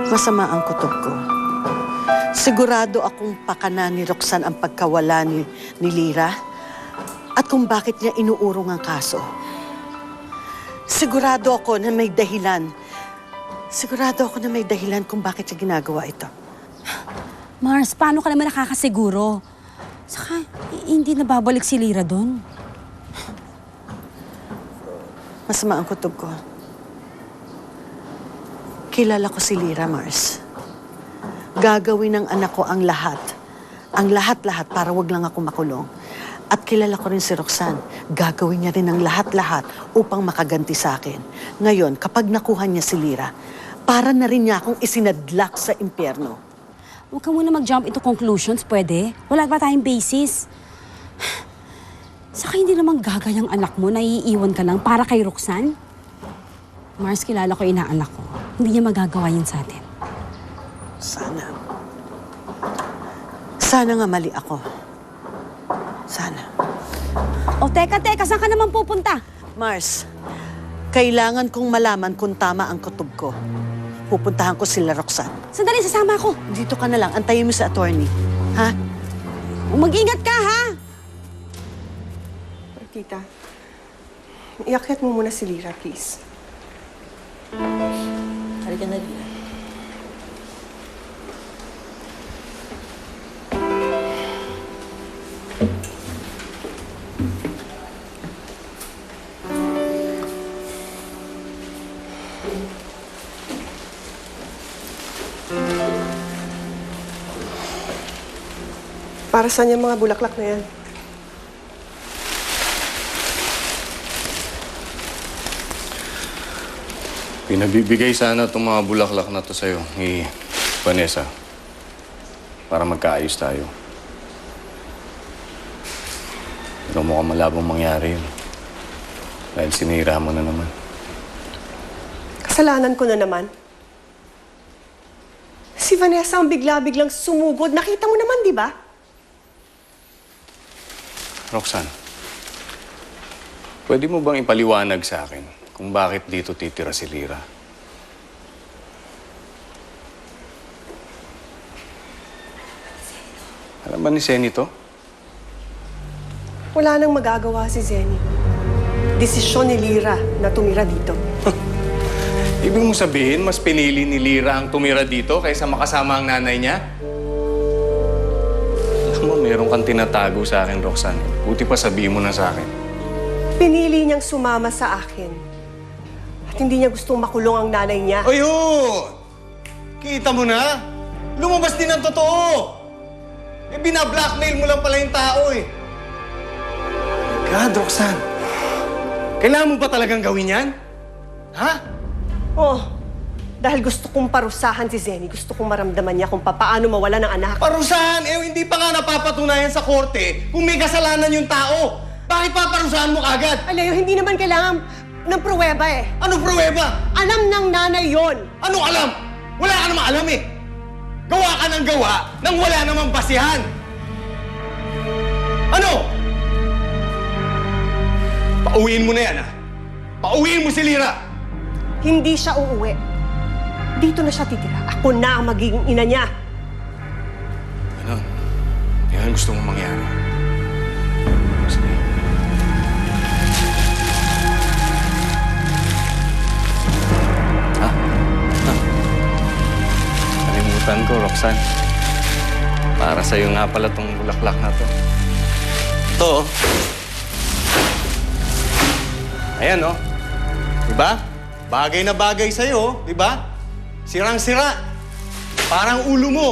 Masama ang kutob ko. Sigurado akong pakana ni Roxanne ang pagkawala ni Lyra at kung bakit niya inuurong ang kaso. Sigurado ako na may dahilan. Sigurado ako na may dahilan kung bakit niya ginagawa ito. Mars, paano ka naman nakakasiguro? Saka, hindi na babalik si Lyra doon. Masama ang kutob ko. Kilala ko si Lyra, Mars. Gagawin ng anak ko ang lahat. Ang lahat-lahat para wag lang ako makulong. At kilala ko rin si Roxanne. Gagawin niya rin ang lahat-lahat upang makaganti sa akin. Ngayon, kapag nakuha niya si Lyra, para na rin niya akong isinadlak sa impyerno. Huwag ka muna mag-jump into conclusions, pwede? Wala ba tayong basis? Saka hindi naman gagayang anak mo na iiwan ka lang para kay Roxanne? Mars, kilala ko inaanak ko. Hindi niya magagawa yun sa atin. Sana. Sana nga mali ako. Sana. O, teka, saan ka naman pupunta? Mars, kailangan kong malaman kung tama ang kutob ko. Pupuntahan ko sila Roxanne. Sandali, sasama ako. Dito ka na lang. Antayin mo sa attorney. Ha? Mag-ingat ka, ha? Tita, iakyat mo muna si Lyra, please. Halika na, Lyra. Para saan yung mga bulaklak na yan? Pinabibigay sana itong mga bulaklak na to sa'yo, ni Vanessa. Para magkaayos tayo. Pero mukhang malabong mangyari yun. Dahil sinira mo na naman. Kasalanan ko na naman. Si Vanessa ang bigla-biglang sumugod. Nakita mo naman, di ba? Roxanne, pwede mo bang ipaliwanag sa akin kung bakit dito titira si Lyra? Alam ba ni Senny to? Wala nang magagawa si Zenny. Desisyon ni Lyra na tumira dito. Ibig mo sabihin, mas pinili ni Lyra ang tumira dito kaysa makasama ang nanay niya? Alam mo, meron kang tinatago sa akin, Roxanne. Buti pa sabihin mo na sa akin. Pinili niyang sumama sa akin. At hindi niya gustong makulong ang nanay niya. Ayun! Kita mo na? Lumabas din ang totoo! Eh, binablackmail mo lang pala yung tao eh. God, Roxanne. Kailangan mo ba talagang gawin yan? Ha? Oh, dahil gusto kong parusahan si Zenny. Gusto kong maramdaman niya kung paano mawala ng anak. Parusahan? Eh, hindi pa nga napapatunayan sa korte kung may kasalanan yung tao. Bakit paparusahan mo kagad? Alayo, hindi naman kailangan ng pruweba eh. Anong pruweba? Alam ng nanay yon. Anong alam? Wala ka namang alam eh. Gawa ka ng gawa nang wala namang basihan. Ano? Pauwiin mo na yan, ha? Pauwiin mo si Lyra! Hindi siya uuwi. Dito na siya titira. Ako na ang magiging ina niya. Ganon. Yan gusto mong mangyari. Sige. Kalimutan ko, Roxanne. Para sa'yo nga pala tong bulaklak na to. Ito, oh. Ayan, oh. Diba? Bagay na bagay sa'yo, di ba? Sirang-sira. Parang ulo mo.